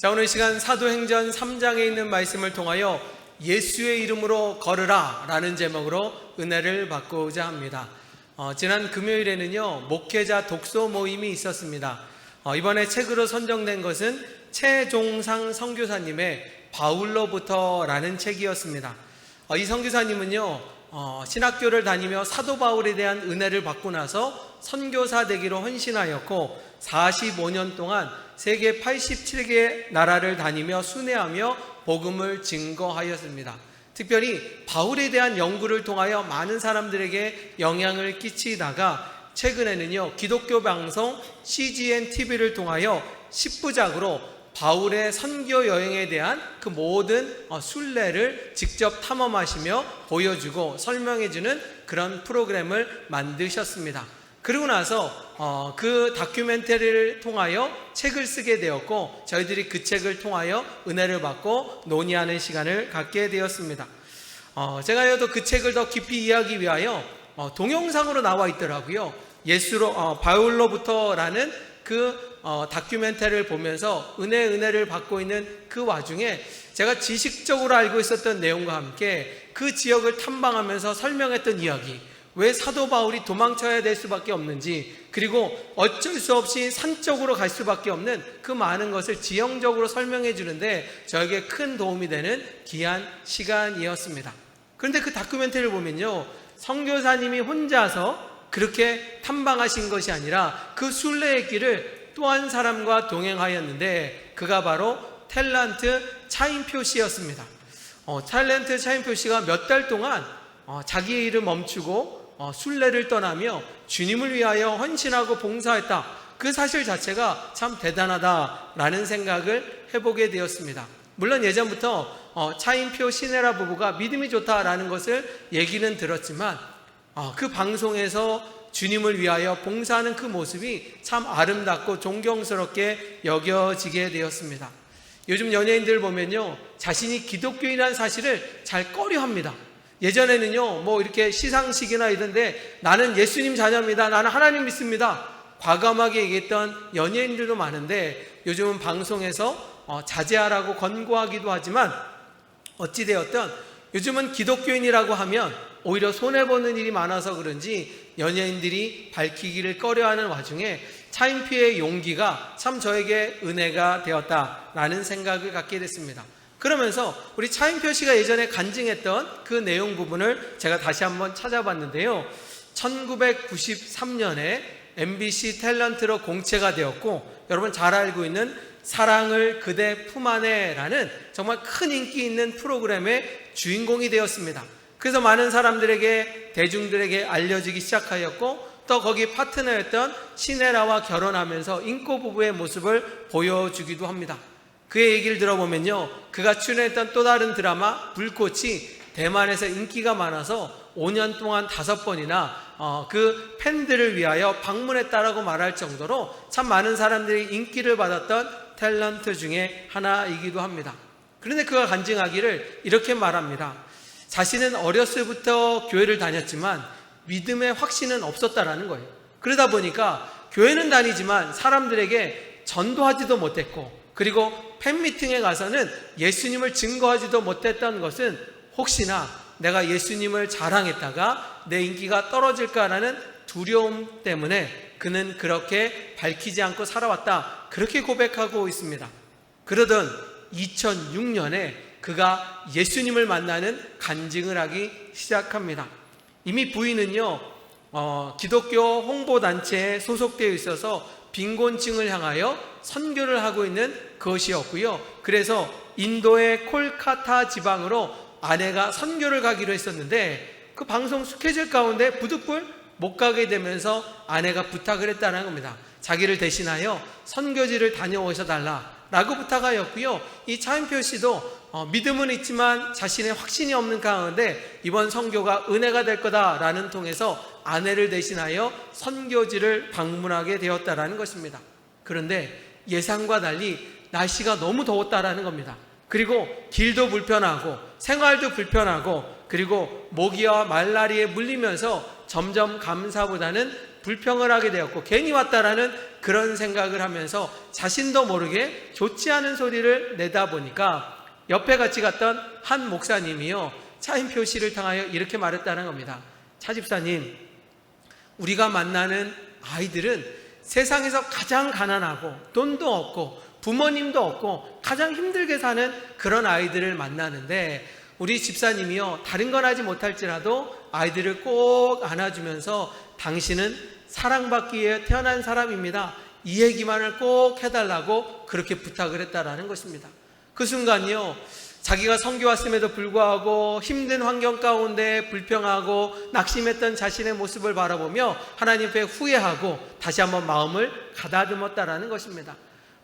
자, 오늘 이 시간 사도행전 3장에 있는 말씀을 통하여 예수의 이름으로 걸으라 라는 제목으로 은혜를 받고자 합니다. 지난 금요일에는요 목회자 독서 모임이 있었습니다. 이번에 책으로 선정된 것은 최종상 선교사님의 바울로부터 라는 책이었습니다. 이 선교사님은요 신학교를 다니며 사도 바울에 대한 은혜를 받고 나서 선교사 되기로 헌신하였고 45년 동안 세계 87개 나라를 다니며 순회하며 복음을 증거하였습니다. 특별히 바울에 대한 연구를 통하여 많은 사람들에게 영향을 끼치다가 최근에는요 기독교 방송 CGN TV를 통하여 10부작으로 바울의 선교 여행에 대한 그 모든 순례를 직접 탐험하시며 보여주고 설명해주는 그런 프로그램을 만드셨습니다. 그리고 나서 그 다큐멘터리를 통하여 책을 쓰게 되었고 저희들이 그 책을 통하여 은혜를 받고 논의하는 시간을 갖게 되었습니다. 제가요 또 그 책을 더 깊이 이해하기 위하여 동영상으로 나와 있더라고요. 예수로 바울로부터라는 그 다큐멘터리를 보면서 은혜를 받고 있는 그 와중에 제가 지식적으로 알고 있었던 내용과 함께 그 지역을 탐방하면서 설명했던 이야기, 왜 사도 바울이 도망쳐야 될 수밖에 없는지, 그리고 어쩔 수 없이 산 쪽으로 갈 수밖에 없는 그 많은 것을 지형적으로 설명해 주는데 저에게 큰 도움이 되는 귀한 시간이었습니다. 그런데 그 다큐멘터리를 보면요 선교사님이 혼자서 그렇게 탐방하신 것이 아니라 그 순례의 길을 또 한 사람과 동행하였는데 그가 바로 탤런트 차인표 씨였습니다. 탤런트 차인표 씨가 몇 달 동안 자기의 일을 멈추고 순례를 떠나며 주님을 위하여 헌신하고 봉사했다. 그 사실 자체가 참 대단하다라는 생각을 해보게 되었습니다. 물론 예전부터 차인표 시네라 부부가 믿음이 좋다라는 것을 얘기는 들었지만 그 방송에서 주님을 위하여 봉사하는 그 모습이 참 아름답고 존경스럽게 여겨지게 되었습니다. 요즘 연예인들 보면요 자신이 기독교인이라는 사실을 잘 꺼려합니다. 예전에는요 뭐 이렇게 시상식이나 이런데 나는 예수님 자녀입니다, 나는 하나님 믿습니다, 과감하게 얘기했던 연예인들도 많은데 요즘은 방송에서 자제하라고 권고하기도 하지만 어찌되었든 요즘은 기독교인이라고 하면 오히려 손해보는 일이 많아서 그런지 연예인들이 밝히기를 꺼려하는 와중에 차인표의 용기가 참 저에게 은혜가 되었다라는 생각을 갖게 됐습니다. 그러면서 우리 차인표 씨가 예전에 간증했던 그 내용 부분을 제가 다시 한번 찾아봤는데요 1993년에 MBC 탤런트로 공채가 되었고 여러분 잘 알고 있는 사랑을 그대 품 안에 라는 정말 큰 인기 있는 프로그램의 주인공이 되었습니다. 그래서 많은 사람들에게 대중들에게 알려지기 시작하였고 또 거기 파트너였던 시네라와 결혼하면서 인고 부부의 모습을 보여주기도 합니다. 그의 얘기를 들어보면요 그가 출연했던 또 다른 드라마 불꽃이 대만에서 인기가 많아서 5년 동안 5번이나 그 팬들을 위하여 방문했다라고 말할 정도로 참 많은 사람들이 인기를 받았던 탤런트 중에 하나이기도 합니다. 그런데 그가 간증하기를 이렇게 말합니다. 자신은 어렸을부터 교회를 다녔지만 믿음의 확신은 없었다라는 거예요. 그러다 보니까 교회는 다니지만 사람들에게 전도하지도 못했고 그리고 팬미팅에 가서는 예수님을 증거하지도 못했던 것은 혹시나 내가 예수님을 자랑했다가 내 인기가 떨어질까라는 두려움 때문에 그는 그렇게 밝히지 않고 살아왔다, 그렇게 고백하고 있습니다. 그러던 2006년에 그가 예수님을 만나는 간증을 하기 시작합니다. 이미 부인은요 기독교 홍보단체에 소속되어 있어서 빈곤층을 향하여 선교를 하고 있는 것이었고요. 그래서 인도의 콜카타 지방으로 아내가 선교를 가기로 했었는데 그 방송 스케줄 가운데 부득불 못 가게 되면서 아내가 부탁을 했다는 겁니다. 자기를 대신하여 선교지를 다녀오셔 달라라고 부탁하였고요. 이 차인표 씨도 믿음은 있지만 자신의 확신이 없는 가운데 이번 선교가 은혜가 될 거다라는 통해서 아내를 대신하여 선교지를 방문하게 되었다라는 것입니다. 그런데 예상과 달리 날씨가 너무 더웠다라는 겁니다. 그리고 길도 불편하고 생활도 불편하고 그리고 모기와 말라리에 물리면서 점점 감사보다는 불평을 하게 되었고 괜히 왔다라는 그런 생각을 하면서 자신도 모르게 좋지 않은 소리를 내다 보니까 옆에 같이 갔던 한 목사님이요, 차인표 씨를 향하여 이렇게 말했다는 겁니다. 차 집사님, 우리가 만나는 아이들은 세상에서 가장 가난하고 돈도 없고 부모님도 없고 가장 힘들게 사는 그런 아이들을 만나는데, 우리 집사님이요, 다른 건 하지 못할지라도 아이들을 꼭 안아주면서 당신은 사랑받기 위해 태어난 사람입니다, 이 얘기만을 꼭 해달라고 그렇게 부탁을 했다라는 것입니다. 그 순간요, 자기가 선교 왔음에도 불구하고 힘든 환경 가운데 불평하고 낙심했던 자신의 모습을 바라보며 하나님 앞에 후회하고 다시 한번 마음을 가다듬었다라는 것입니다.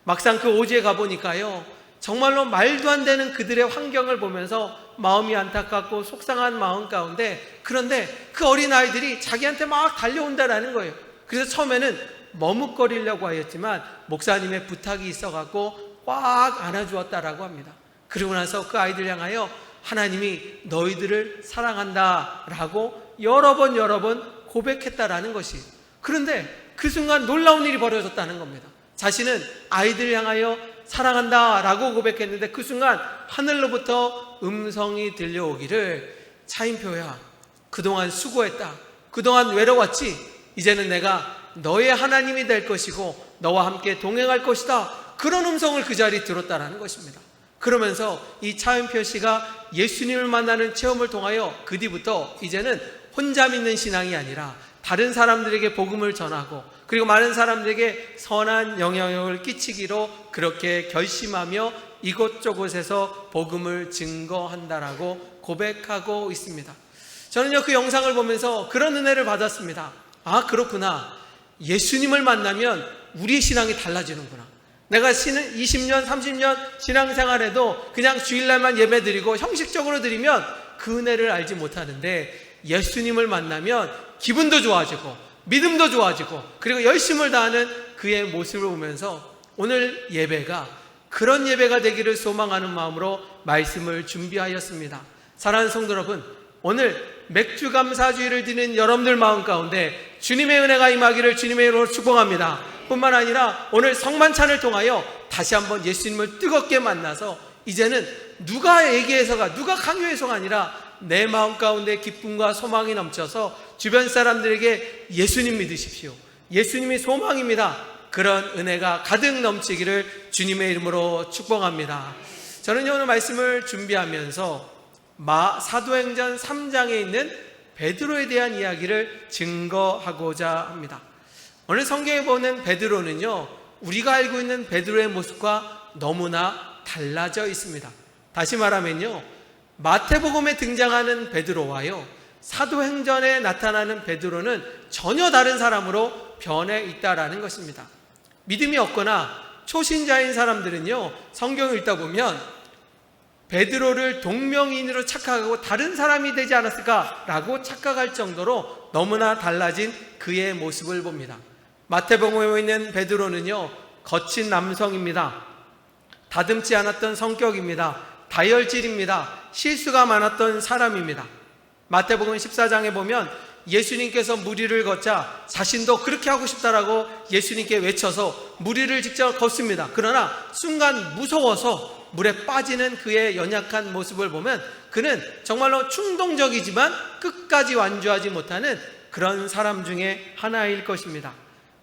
막상 그 오지에 가보니까요, 정말로 말도 안 되는 그들의 환경을 보면서 마음이 안타깝고 속상한 마음 가운데, 그런데 그 어린아이들이 자기한테 막 달려온다라는 거예요. 그래서 처음에는 머뭇거리려고 하였지만 목사님의 부탁이 있어갖고 꽉 안아주었다라고 합니다. 그리고 나서 그 아이들 향하여 하나님이 너희들을 사랑한다 라고 여러 번 고백했다라는 것이, 그런데 그 순간 놀라운 일이 벌어졌다는 겁니다. 자신은 아이들을 향하여 사랑한다 라고 고백했는데 그 순간 하늘로부터 음성이 들려오기를, 차인표야, 그동안 수고했다, 그동안 외로웠지, 이제는 내가 너의 하나님이 될 것이고 너와 함께 동행할 것이다, 그런 음성을 그 자리에 들었다라는 것입니다. 그러면서 이 차인표 씨가 예수님을 만나는 체험을 통하여 그 뒤부터 이제는 혼자 믿는 신앙이 아니라 다른 사람들에게 복음을 전하고 그리고 많은 사람들에게 선한 영향력을 끼치기로 그렇게 결심하며 이곳저곳에서 복음을 증거한다라고 고백하고 있습니다. 저는요, 그 영상을 보면서 그런 은혜를 받았습니다. 아, 그렇구나, 예수님을 만나면 우리의 신앙이 달라지는구나. 내가 20년 30년 신앙생활에도 그냥 주일날만 예배드리고 형식적으로 드리면 그 은혜를 알지 못하는데, 예수님을 만나면 기분도 좋아지고 믿음도 좋아지고 그리고 열심을 다하는 그의 모습을 보면서 오늘 예배가 그런 예배가 되기를 소망하는 마음으로 말씀을 준비하였습니다. 사랑하는 성도 여러분, 오늘 맥주감사주의를 드리는 여러분들 마음 가운데 주님의 은혜가 임하기를 주님의 이름으로 축복합니다. 뿐만 아니라 오늘 성만찬을 통하여 다시 한번 예수님을 뜨겁게 만나서 이제는 누가 얘기해서가, 누가 강요해서가 아니라 내 마음 가운데 기쁨과 소망이 넘쳐서 주변 사람들에게 예수님 믿으십시오, 예수님이 소망입니다, 그런 은혜가 가득 넘치기를 주님의 이름으로 축복합니다. 저는 오늘 말씀을 준비하면서 사도행전 3장에 있는 베드로에 대한 이야기를 증거하고자 합니다. 오늘 성경에 보는 베드로는요, 우리가 알고 있는 베드로의 모습과 너무나 달라져 있습니다. 다시 말하면요, 마태복음에 등장하는 베드로와요, 사도행전에 나타나는 베드로는 전혀 다른 사람으로 변해 있다라는 것입니다. 믿음이 없거나 초신자인 사람들은요, 성경을 읽다 보면 베드로를 동명이인으로 착각하고 다른 사람이 되지 않았을까라고 착각할 정도로 너무나 달라진 그의 모습을 봅니다. 마태복음에 있는 베드로는요, 거친 남성입니다. 다듬지 않았던 성격입니다. 다혈질입니다. 실수가 많았던 사람입니다. 마태복음 14장에 보면 예수님께서 무리를 걷자 자신도 그렇게 하고 싶다라고 예수님께 외쳐서 무리를 직접 걷습니다. 그러나 순간 무서워서 물에 빠지는 그의 연약한 모습을 보면 그는 정말로 충동적이지만 끝까지 완주하지 못하는 그런 사람 중에 하나일 것입니다.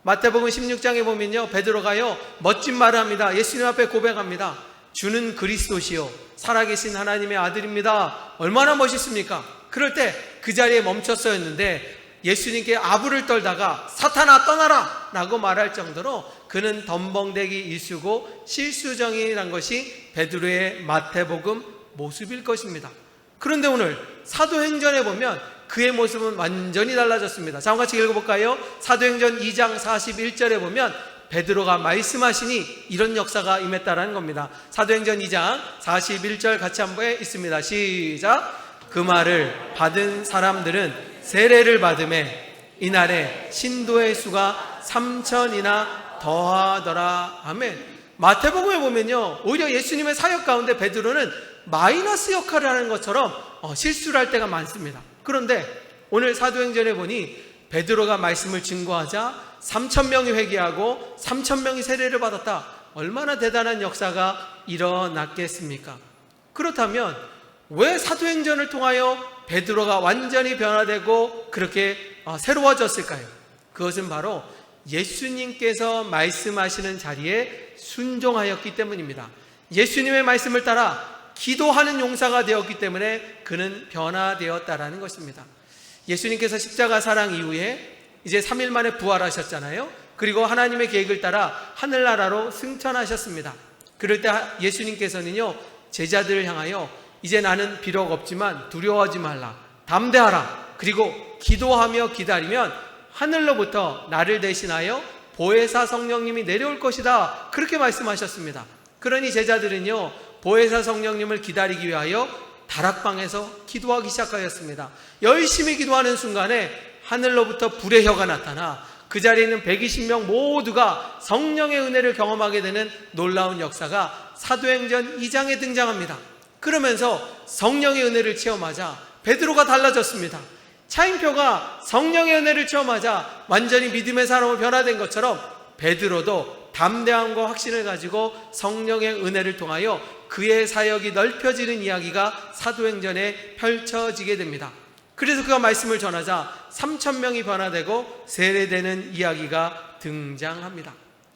마태복음 16장에 보면요, 베드로가요, 멋진 말을 합니다. 예수님 앞에 고백합니다. 주는 그리스도시요 살아계신 하나님의 아들입니다. 얼마나 멋있습니까? 그럴 때 그 자리에 멈췄었는데 예수님께 아부를 떨다가 사탄아 떠나라 라고 말할 정도로 그는 덤벙대기 일수고 실수정이라는 것이 베드로의 마태복음 모습일 것입니다. 그런데 오늘 사도행전에 보면 그의 모습은 완전히 달라졌습니다. 자, 같이 읽어볼까요? 사도행전 2장 41절에 보면 베드로가 말씀하시니 이런 역사가 임했다라는 겁니다. 사도행전 2장 41절 같이 한번 있습니다. 시작. 그 말을 받은 사람들은 세례를 받음에 이날에 신도의 수가 3,000이나 더하더라. 아멘. 마태복음에 보면요, 오히려 예수님의 사역 가운데 베드로는 마이너스 역할을 하는 것처럼 실수를 할 때가 많습니다. 그런데 오늘 사도행전에 보니 베드로가 말씀을 증거하자 3,000명이 회개하고 3,000명이 세례를 받았다. 얼마나 대단한 역사가 일어났겠습니까? 그렇다면 왜 사도행전을 통하여 베드로가 완전히 변화되고 그렇게 새로워졌을까요? 그것은 바로 예수님께서 말씀하시는 자리에 순종하였기 때문입니다. 예수님의 말씀을 따라 기도하는 용사가 되었기 때문에 그는 변화되었다라는 것입니다. 예수님께서 십자가 사랑 이후에 이제 3일 만에 부활하셨잖아요. 그리고 하나님의 계획을 따라 하늘나라로 승천하셨습니다. 그럴 때 예수님께서는요, 제자들을 향하여 이제 나는 비록 없지만 두려워하지 말라, 담대하라, 그리고 기도하며 기다리면 하늘로부터 나를 대신하여 보혜사 성령님이 내려올 것이다, 그렇게 말씀하셨습니다. 그러니 제자들은요, 보혜사 성령님을 기다리기 위하여 다락방에서 기도하기 시작하였습니다. 열심히 기도하는 순간에 하늘로부터 불의 혀가 나타나 그 자리에 있는 120명 모두가 성령의 은혜를 경험하게 되는 놀라운 역사가 사도행전 2장에 등장합니다. 그러면서 성령의 은혜를 체험하자 베드로가 달라졌습니다. 차인표가 성령의 은혜를 체험하자 완전히 믿음의 사람으로 변화된 것처럼 베드로도 담대함과 확신을 가지고 성령의 은혜를 통하여 그의 사역이 넓혀지는 이야기가 사도행전에 펼쳐지게 됩니다. 그래서 그가 말씀을 전하자 3,000명이 변화되고 세례되는 이야기가 등장합니다.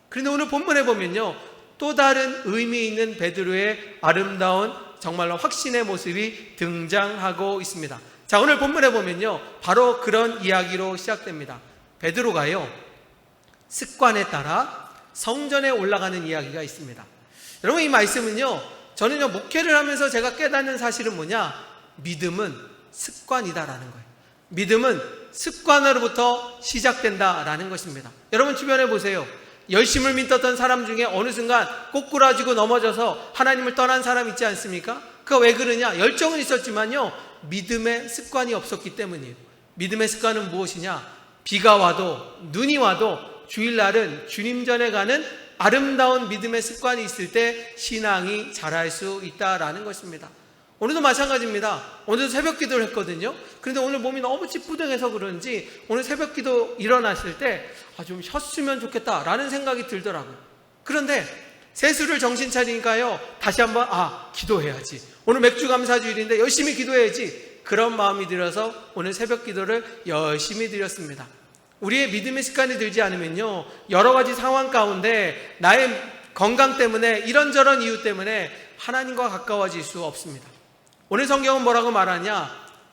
그런데 오늘 본문에 보면요, 또 다른 의미 있는 베드로의 아름다운 정말로 확신의 모습이 등장하고 있습니다. 자, 오늘 본문에 보면요, 바로 그런 이야기로 시작됩니다. 베드로가요, 습관에 따라 성전에 올라가는 이야기가 있습니다. 여러분, 이 말씀은요, 저는요, 목회를 하면서 제가 깨닫는 사실은 뭐냐? 믿음은 습관이다라는 거예요. 믿음은 습관으로부터 시작된다라는 것입니다. 여러분 주변에 보세요. 열심을 믿었던 사람 중에 어느 순간 꼬꾸라지고 넘어져서 하나님을 떠난 사람 있지 않습니까? 그가 왜 그러냐? 열정은 있었지만요, 믿음의 습관이 없었기 때문이에요. 믿음의 습관은 무엇이냐? 비가 와도 눈이 와도 주일날은 주님 전에 가는 아름다운 믿음의 습관이 있을 때 신앙이 자랄 수 있다라는 것입니다. 오늘도 마찬가지입니다. 오늘도 새벽 기도를 했거든요. 그런데 오늘 몸이 너무 찌뿌둥해서 그런지 오늘 새벽 기도 일어났을 때 좀 쉬었으면 좋겠다라는 생각이 들더라고요. 그런데 세수를 정신 차리니까요, 다시 한번 기도해야지. 오늘 맥주 감사주일인데 열심히 기도해야지. 그런 마음이 들어서 오늘 새벽 기도를 열심히 드렸습니다. 우리의 믿음의 습관이 들지 않으면요, 여러 가지 상황 가운데 나의 건강 때문에 이런저런 이유 때문에 하나님과 가까워질 수 없습니다. 오늘 성경은 뭐라고 말하냐?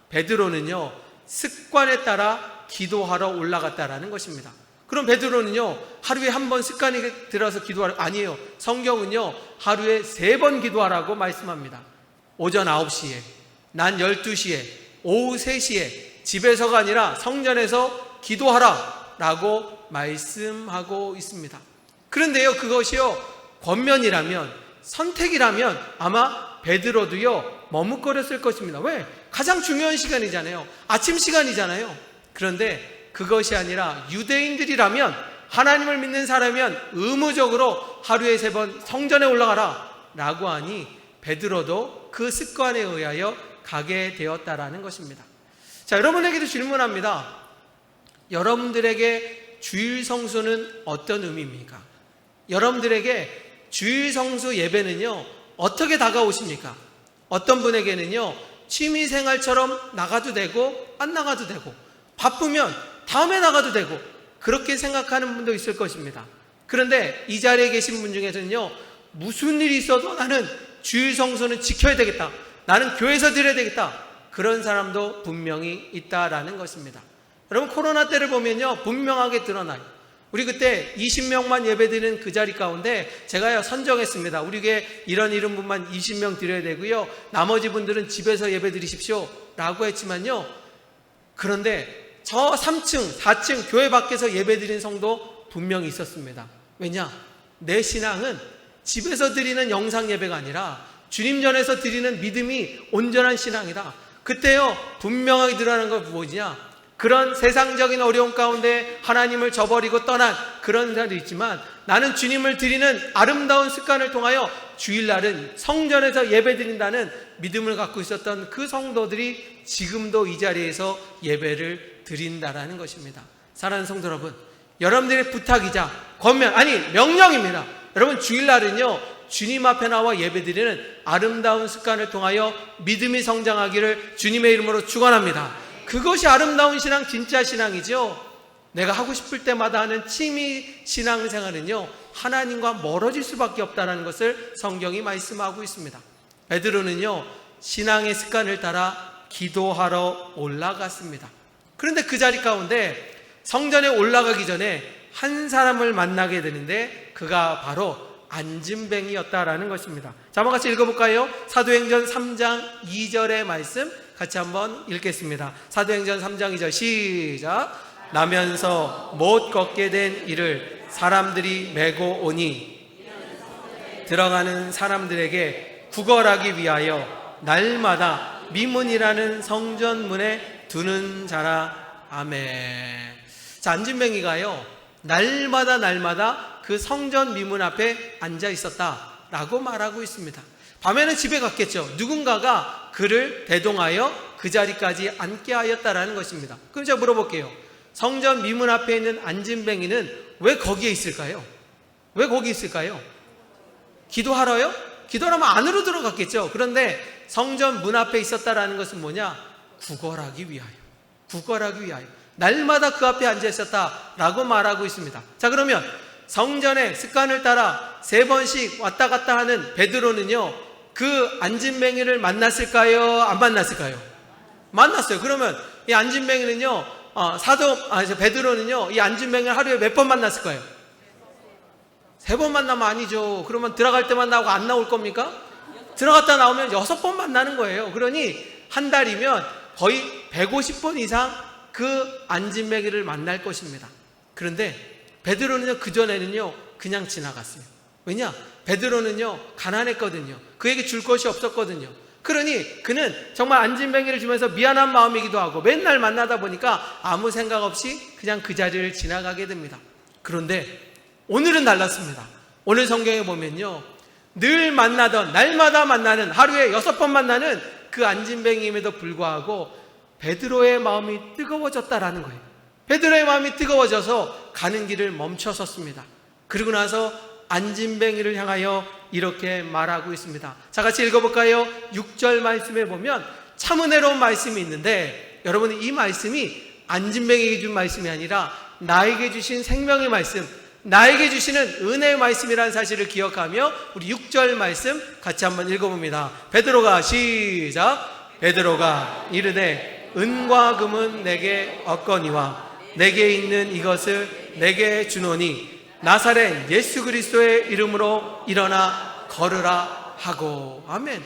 베드로는요, 습관에 따라 기도하러 올라갔다라는 것입니다. 그럼 베드로는요, 하루에 한 번 습관이 들어서 기도하라? 아니에요. 성경은요, 하루에 3번 기도하라고 말씀합니다. 오전 9시에, 낮 12시에, 오후 3시에 집에서가 아니라 성전에서 기도하라 라고 말씀하고 있습니다. 그런데요, 그것이요, 권면이라면, 선택이라면 아마 베드로도요, 머뭇거렸을 것입니다. 왜? 가장 중요한 시간이잖아요. 아침 시간이잖아요. 그런데 그것이 아니라 유대인들이라면, 하나님을 믿는 사람이면 의무적으로 하루에 3번 성전에 올라가라 라고 하니 베드로도 그 습관에 의하여 가게 되었다라는 것입니다. 자, 여러분에게도 질문합니다. 여러분들에게 주일 성수는 어떤 의미입니까? 여러분들에게 주일 성수 예배는요, 어떻게 다가오십니까? 어떤 분에게는요, 취미생활처럼 나가도 되고 안 나가도 되고, 바쁘면 다음에 나가도 되고, 그렇게 생각하는 분도 있을 것입니다. 그런데 이 자리에 계신 분 중에서는요, 무슨 일이 있어도 나는 주일 성수는 지켜야 되겠다, 나는 교회에서 드려야 되겠다, 그런 사람도 분명히 있다라는 것입니다. 여러분, 코로나 때를 보면요, 분명하게 드러나요. 우리 그때 20명만 예배드리는 그 자리 가운데 제가요, 선정했습니다. 우리 교회 이런 분만 20명 드려야 되고요, 나머지 분들은 집에서 예배 드리십시오 라고 했지만요, 그런데 저 3층, 4층 교회 밖에서 예배 드린 성도 분명히 있었습니다. 왜냐? 내 신앙은 집에서 드리는 영상 예배가 아니라 주님 전에서 드리는 믿음이 온전한 신앙이다. 그때요, 분명하게 드러나는 건 무엇이냐? 그런 세상적인 어려움 가운데 하나님을 저버리고 떠난 그런 사람도 있지만, 나는 주님을 드리는 아름다운 습관을 통하여 주일날은 성전에서 예배드린다는 믿음을 갖고 있었던 그 성도들이 지금도 이 자리에서 예배를 드린다라는 것입니다. 사랑하는 성도 여러분, 여러분들의 부탁이자 권면, 아니 명령입니다. 여러분, 주일날은요 주님 앞에 나와 예배드리는 아름다운 습관을 통하여 믿음이 성장하기를 주님의 이름으로 축원합니다. 그것이 아름다운 신앙, 진짜 신앙이죠. 내가 하고 싶을 때마다 하는 취미 신앙생활은요 하나님과 멀어질 수밖에 없다는 것을 성경이 말씀하고 있습니다. 베드로는요 신앙의 습관을 따라 기도하러 올라갔습니다. 그런데 그 자리 가운데 성전에 올라가기 전에 한 사람을 만나게 되는데 그가 바로 안진뱅이였다라는 것입니다. 자, 한번 같이 읽어볼까요? 사도행전 3장 2절의 말씀 같이 한번 읽겠습니다. 사도행전 3장 2절 시작. 나면서 못 걷게 된 이를 사람들이 메고 오니 들어가는 사람들에게 구걸하기 위하여 날마다 미문이라는 성전문에 두는 자라. 아멘. 자, 안진뱅이가요 날마다 그 성전 미문 앞에 앉아 있었다라고 말하고 있습니다. 밤에는 집에 갔겠죠. 누군가가 그를 대동하여 그 자리까지 앉게 하였다라는 것입니다. 그럼 제가 물어볼게요. 성전 미문 앞에 있는 안진뱅이는 왜 거기에 있을까요? 왜 거기 있을까요? 기도하러요? 기도하면 안으로 들어갔겠죠. 그런데 성전 문 앞에 있었다라는 것은 뭐냐? 구걸하기 위하여. 구걸하기 위하여. 날마다 그 앞에 앉아 있었다라고 말하고 있습니다. 자, 그러면 성전의 습관을 따라 3번씩 왔다 갔다 하는 베드로는요 그 안진뱅이를 만났을까요? 안 만났을까요? 만났어요. 그러면 이 안진뱅이는요 베드로는요 이 안진뱅이를 하루에 몇 번 만났을 거예요? 3번 만나면 아니죠. 그러면 들어갈 때만 나오고 안 나올 겁니까? 들어갔다 나오면 6번 만나는 거예요. 그러니 한 달이면 거의 150번 이상 그 안진뱅이를 만날 것입니다. 그런데 베드로는요 그전에는요 그냥 지나갔어요. 왜냐? 베드로는요 가난했거든요. 그에게 줄 것이 없었거든요. 그러니 그는 정말 안진뱅이를 주면서 미안한 마음이기도 하고 맨날 만나다 보니까 아무 생각 없이 그냥 그 자리를 지나가게 됩니다. 그런데 오늘은 달랐습니다. 오늘 성경에 보면요 늘 만나던 날마다 만나는 하루에 6번 만나는 그 안진뱅이임에도 불구하고 베드로의 마음이 뜨거워졌다라는 거예요. 베드로의 마음이 뜨거워져서 가는 길을 멈춰섰습니다. 그리고 나서 안진뱅이를 향하여 이렇게 말하고 있습니다. 자, 같이 읽어볼까요? 6절 말씀에 보면 참 은혜로운 말씀이 있는데 여러분 이 말씀이 안진뱅이에게 준 말씀이 아니라 나에게 주신 생명의 말씀, 나에게 주시는 은혜의 말씀이라는 사실을 기억하며 우리 6절 말씀 같이 한번 읽어봅니다. 베드로가 시작. 베드로가 이르되 은과 금은 내게 없거니와 내게 있는 이것을 내게 주노니 나사렛 예수 그리스도의 이름으로 일어나 걸으라 하고. 아멘.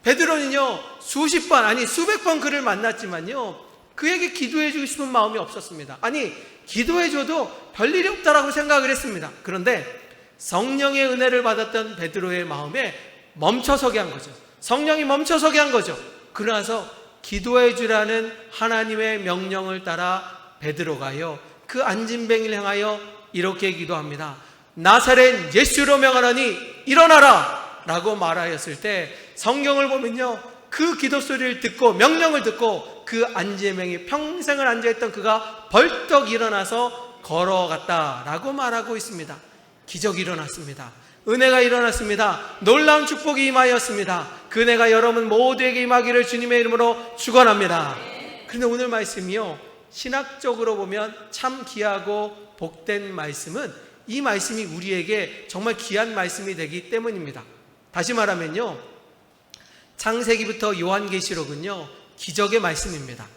베드로는요 수십 번 아니 수백 번 그를 만났지만요 그에게 기도해 주고 싶은 마음이 없었습니다. 아니 기도해 줘도 별일이 없다라고 생각을 했습니다. 그런데 성령의 은혜를 받았던 베드로의 마음에 멈춰서게 한 거죠. 성령이 멈춰서게 한 거죠. 그러나서 기도해 주라는 하나님의 명령을 따라 베드로가요 그 안진뱅이를 향하여 이렇게 기도합니다. 나사렛 예수로 명하노니 일어나라 라고 말하였을 때 성경을 보면요 그 기도 소리를 듣고 명령을 듣고 그 안진뱅이 평생을 앉아있던 그가 벌떡 일어나서 걸어갔다라고 말하고 있습니다. 기적이 일어났습니다. 은혜가 일어났습니다. 놀라운 축복이 임하였습니다. 그 은혜가 여러분 모두에게 임하기를 주님의 이름으로 축원합니다. 그런데 오늘 말씀이요 신학적으로 보면 참 귀하고 복된 말씀은 이 말씀이 우리에게 정말 귀한 말씀이 되기 때문입니다. 다시 말하면요 창세기부터 요한계시록은요 기적의 말씀입니다.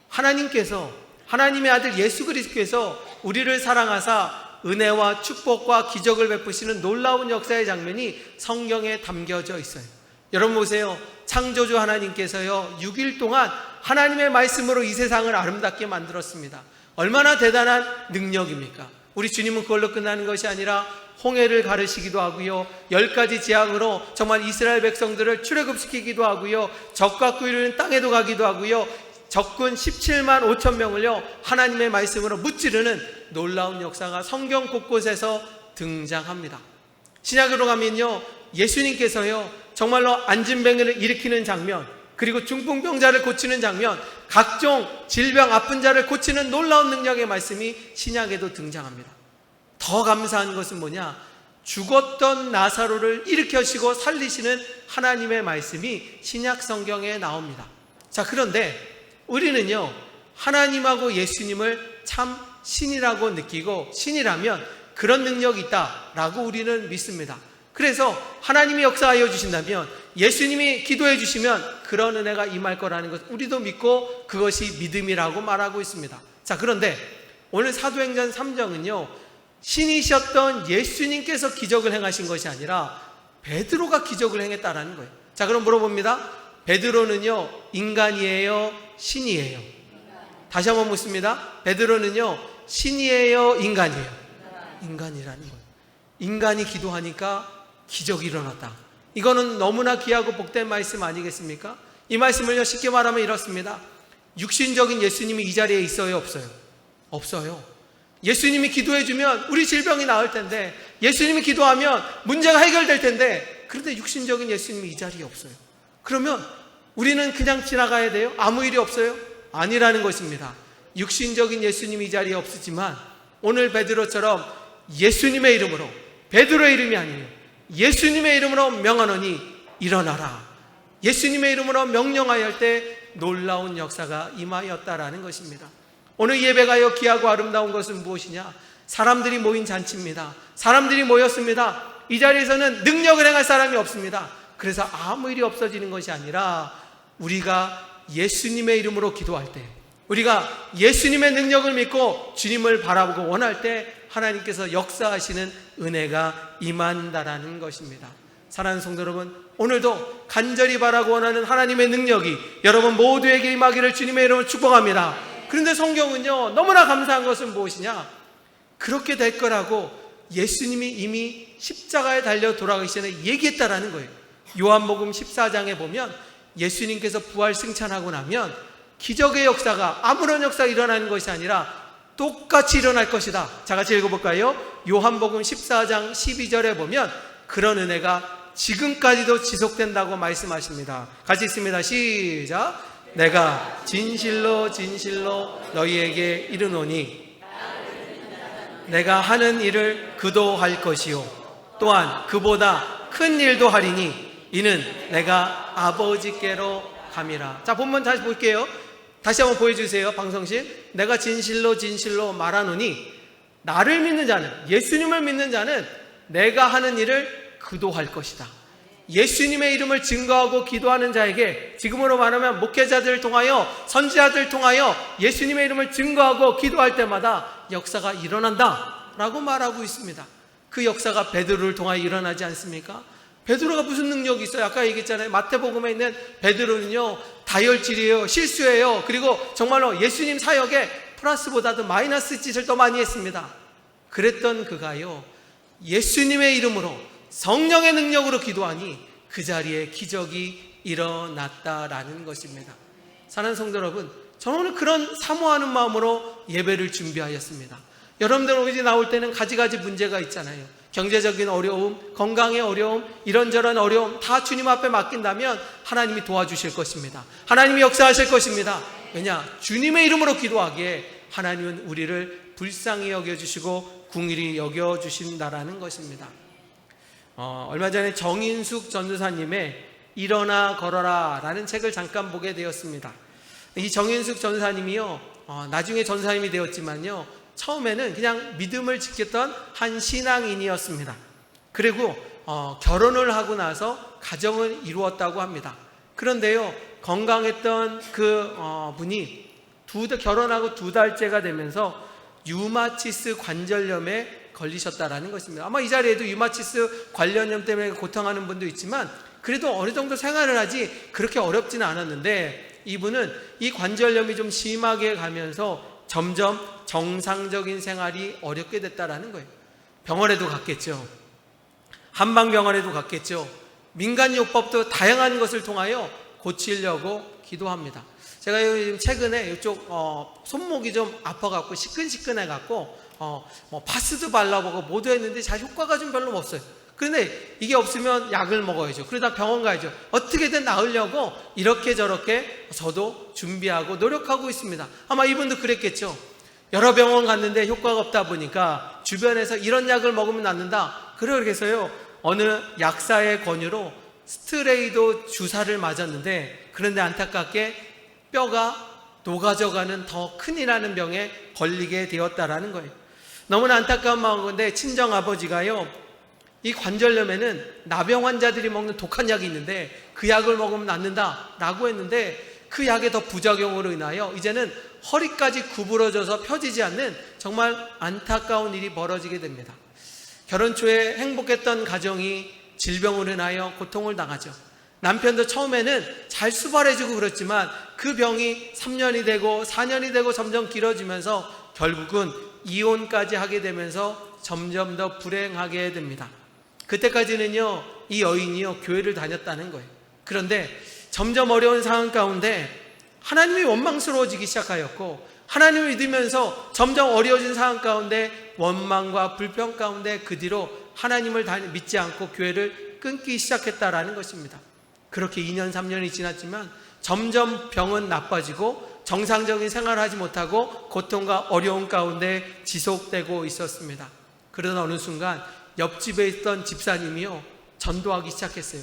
하나님께서 하나님의 아들 예수 그리스도께서 우리를 사랑하사 은혜와 축복과 기적을 베푸시는 놀라운 역사의 장면이 성경에 담겨져 있어요. 여러분 보세요. 창조주 하나님께서요 6일 동안 하나님의 말씀으로 이 세상을 아름답게 만들었습니다. 얼마나 대단한 능력입니까? 우리 주님은 그걸로 끝나는 것이 아니라 홍해를 가르시기도 하고요 10가지 재앙으로 정말 이스라엘 백성들을 출애굽시키기도 하고요 적과 꿀이는 땅에도 가기도 하고요 적군 17만 5천 명을요 하나님의 말씀으로 무찌르는 놀라운 역사가 성경 곳곳에서 등장합니다. 신약으로 가면요 예수님께서요 정말로 안진뱅이를 일으키는 장면, 그리고 중풍병자를 고치는 장면, 각종 질병 아픈 자를 고치는 놀라운 능력의 말씀이 신약에도 등장합니다. 더 감사한 것은 뭐냐? 죽었던 나사로를 일으켜시고 살리시는 하나님의 말씀이 신약 성경에 나옵니다. 자, 그런데 우리는요, 하나님하고 예수님을 참 신이라고 느끼고, 신이라면 그런 능력이 있다라고 우리는 믿습니다. 그래서 하나님이 역사하여 주신다면, 예수님이 기도해 주시면 그런 은혜가 임할 거라는 것 우리도 믿고, 그것이 믿음이라고 말하고 있습니다. 자, 그런데 오늘 사도행전 3장은요, 신이셨던 예수님께서 기적을 행하신 것이 아니라 베드로가 기적을 행했다라는 거예요. 자, 그럼 물어봅니다. 베드로는요, 인간이에요, 신이에요? 다시 한번 묻습니다. 베드로는요, 신이에요, 인간이에요? 인간이라는 거예요. 인간이 기도하니까 기적이 일어났다. 이거는 너무나 귀하고 복된 말씀 아니겠습니까? 이 말씀을요, 쉽게 말하면 이렇습니다. 육신적인 예수님이 이 자리에 있어요, 없어요? 없어요. 예수님이 기도해주면 우리 질병이 나을 텐데, 예수님이 기도하면 문제가 해결될 텐데, 그런데 육신적인 예수님이 이 자리에 없어요. 그러면 우리는 그냥 지나가야 돼요? 아무 일이 없어요? 아니라는 것입니다. 육신적인 예수님이 이 자리에 없으지만 오늘 베드로처럼 예수님의 이름으로, 베드로의 이름이 아니에요, 예수님의 이름으로 명하노니 일어나라, 예수님의 이름으로 명령하여 할 때 놀라운 역사가 임하였다라는 것입니다. 오늘 예배가요, 귀하고 아름다운 것은 무엇이냐? 사람들이 모인 잔치입니다. 사람들이 모였습니다. 이 자리에서는 능력을 행할 사람이 없습니다. 그래서 아무 일이 없어지는 것이 아니라, 우리가 예수님의 이름으로 기도할 때, 우리가 예수님의 능력을 믿고 주님을 바라보고 원할 때 하나님께서 역사하시는 은혜가 임한다라는 것입니다. 사랑하는 성도 여러분, 오늘도 간절히 바라고 원하는 하나님의 능력이 여러분 모두에게 임하기를 주님의 이름으로 축복합니다. 그런데 성경은요, 너무나 감사한 것은 무엇이냐? 그렇게 될 거라고 예수님이 이미 십자가에 달려 돌아가기 전에 얘기했다라는 거예요. 요한복음 14장에 보면 예수님께서 부활 승천하고 나면 기적의 역사가, 아무런 역사가 일어나는 것이 아니라 똑같이 일어날 것이다. 자, 같이 읽어볼까요? 요한복음 14장 12절에 보면 그런 은혜가 지금까지도 지속된다고 말씀하십니다. 같이 읽습니다. 시작. 내가 진실로 진실로 너희에게 이르노니 내가 하는 일을 그도 할 것이요 또한 그보다 큰 일도 하리니 이는 내가 아버지께로 감이라. 자, 본문 다시 볼게요. 다시 한번 보여주세요. 방송실. 내가 진실로 진실로 말하노니, 나를 믿는 자는, 예수님을 믿는 자는 내가 하는 일을 그도 할 것이다. 예수님의 이름을 증거하고 기도하는 자에게, 지금으로 말하면 목회자들을 통하여, 선지자들을 통하여 예수님의 이름을 증거하고 기도할 때마다 역사가 일어난다 라고 말하고 있습니다. 그 역사가 베드로를 통하여 일어나지 않습니까? 베드로가 무슨 능력이 있어요? 아까 얘기했잖아요. 마태복음에 있는 베드로는요, 다혈질이에요, 실수예요. 그리고 정말로 예수님 사역에 플러스보다도 마이너스 짓을 더 많이 했습니다. 그랬던 그가요, 예수님의 이름으로 성령의 능력으로 기도하니 그 자리에 기적이 일어났다라는 것입니다. 사랑하는 성도 여러분, 저는 오늘 그런 사모하는 마음으로 예배를 준비하였습니다. 여러분들 오늘 나올 때는 가지가지 문제가 있잖아요. 경제적인 어려움, 건강의 어려움, 이런저런 어려움 다 주님 앞에 맡긴다면 하나님이 도와주실 것입니다. 하나님이 역사하실 것입니다. 왜냐? 주님의 이름으로 기도하기에 하나님은 우리를 불쌍히 여겨주시고 궁일이 여겨주신다라는 것입니다. 얼마 전에 정인숙 전도사님의 일어나 걸어라 라는 책을 잠깐 보게 되었습니다. 이 정인숙 전도사님이요, 나중에 전도사님이 되었지만요, 처음에는 그냥 믿음을 지켰던 한 신앙인이었습니다. 그리고 결혼을 하고 나서 가정을 이루었다고 합니다. 그런데요, 건강했던 그 분이 결혼하고 2달째가 되면서 류마티스 관절염에 걸리셨다라는 것입니다. 아마 이 자리에도 류마티스 관절염 때문에 고통하는 분도 있지만 그래도 어느 정도 생활을 하지 그렇게 어렵지는 않았는데, 이분은 이 관절염이 좀 심하게 가면서 점점 정상적인 생활이 어렵게 됐다라는 거예요. 병원에도 갔겠죠. 한방병원에도 갔겠죠. 민간요법도 다양한 것을 통하여 고치려고 기도합니다. 제가 요즘 최근에 이쪽 손목이 좀 아파갖고 시큰시큰해갖고 파스도 발라보고 모두 했는데 잘 효과가 좀 별로 없어요. 그런데 이게 없으면 약을 먹어야죠. 그러다 병원 가야죠. 어떻게든 나으려고 이렇게 저렇게 저도 준비하고 노력하고 있습니다. 아마 이분도 그랬겠죠. 여러 병원 갔는데 효과가 없다 보니까 주변에서 이런 약을 먹으면 낫는다. 그래서요, 어느 약사의 권유로 스트레이도 주사를 맞았는데, 그런데 안타깝게 뼈가 녹아져가는 더 큰이라는 병에 걸리게 되었다라는 거예요. 너무나 안타까운 마음인데, 친정아버지가요, 이 관절염에는 나병 환자들이 먹는 독한 약이 있는데 그 약을 먹으면 낫는다 라고 했는데, 그 약의 더 부작용으로 인하여 이제는 허리까지 구부러져서 펴지지 않는 정말 안타까운 일이 벌어지게 됩니다. 결혼 초에 행복했던 가정이 질병으로 인하여 고통을 당하죠. 남편도 처음에는 잘 수발해주고 그렇지만 그 병이 3년이 되고 4년이 되고 점점 길어지면서 결국은 이혼까지 하게 되면서 점점 더 불행하게 됩니다. 그때까지는요, 이 여인이요, 교회를 다녔다는 거예요. 그런데 점점 어려운 상황 가운데 하나님이 원망스러워지기 시작하였고, 하나님을 믿으면서 점점 어려워진 상황 가운데 원망과 불평 가운데 그 뒤로 하나님을 믿지 않고 교회를 끊기 시작했다라는 것입니다. 그렇게 2년 3년이 지났지만 점점 병은 나빠지고 정상적인 생활을 하지 못하고 고통과 어려움 가운데 지속되고 있었습니다. 그러다 어느 순간 옆집에 있던 집사님이요, 전도하기 시작했어요.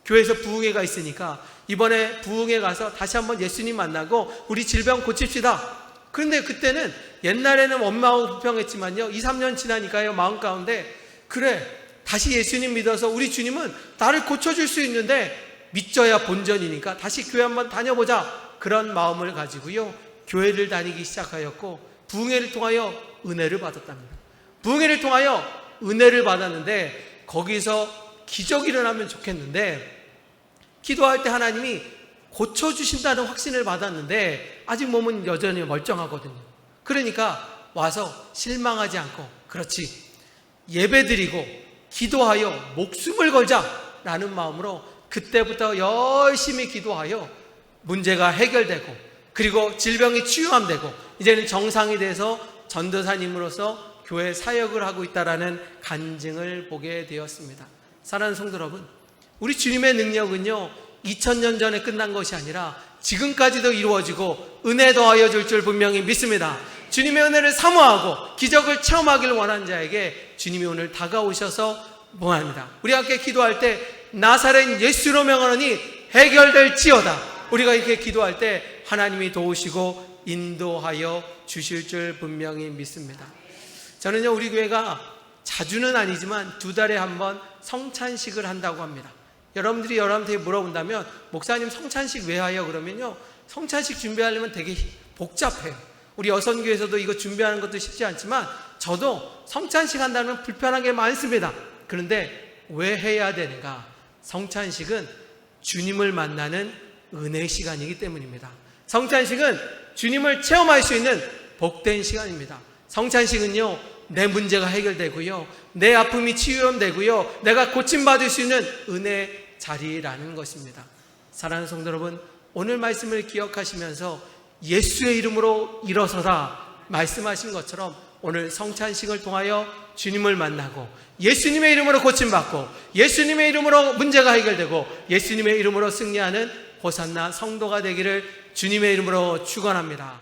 교회에서 부흥회가 있으니까 이번에 부흥회 가서 다시 한번 예수님 만나고 우리 질병 고칩시다. 그런데 그때는 옛날에는 원망하고 불평했지만요, 2, 3년 지나니까요, 마음 가운데 그래, 다시 예수님 믿어서 우리 주님은 나를 고쳐줄 수 있는데 믿져야 본전이니까 다시 교회 한번 다녀보자, 그런 마음을 가지고요, 교회를 다니기 시작하였고, 부흥회를 통하여 은혜를 받았답니다. 부흥회를 통하여 은혜를 받았는데 거기서 기적이 일어나면 좋겠는데, 기도할 때 하나님이 고쳐주신다는 확신을 받았는데 아직 몸은 여전히 멀쩡하거든요. 그러니까 와서 실망하지 않고, 그렇지, 예배드리고 기도하여 목숨을 걸자라는 마음으로 그때부터 열심히 기도하여 문제가 해결되고, 그리고 질병이 치유함되고 이제는 정상이 돼서 전도사님으로서 교회 사역을 하고 있다라는 간증을 보게 되었습니다. 사랑하는 성도 여러분, 우리 주님의 능력은요, 2000년 전에 끝난 것이 아니라 지금까지도 이루어지고 은혜 더하여 줄 줄 분명히 믿습니다. 주님의 은혜를 사모하고 기적을 체험하기를 원하는 자에게 주님이 오늘 다가오셔서 뭐합니다. 우리 함께 기도할 때 나사렛 예수로 명하노니 해결될지어다. 우리가 이렇게 기도할 때 하나님이 도우시고 인도하여 주실 줄 분명히 믿습니다. 저는요, 우리 교회가 자주는 아니지만 2달에 한 번 성찬식을 한다고 합니다. 여러분들이 여러분한테 물어본다면 목사님 성찬식 왜 하요? 그러면요, 성찬식 준비하려면 되게 복잡해요. 우리 여선교에서도 이거 준비하는 것도 쉽지 않지만 저도 성찬식 한다면 불편한 게 많습니다. 그런데 왜 해야 되는가? 성찬식은 주님을 만나는 은혜의 시간이기 때문입니다. 성찬식은 주님을 체험할 수 있는 복된 시간입니다. 성찬식은요, 내 문제가 해결되고요, 내 아픔이 치유되고요, 내가 고침받을 수 있는 은혜의 자리라는 것입니다. 사랑하는 성도 여러분, 오늘 말씀을 기억하시면서 예수의 이름으로 일어서라 말씀하신 것처럼 오늘 성찬식을 통하여 주님을 만나고 예수님의 이름으로 고침받고 예수님의 이름으로 문제가 해결되고 예수님의 이름으로 승리하는 호산나 성도가 되기를 주님의 이름으로 축원합니다.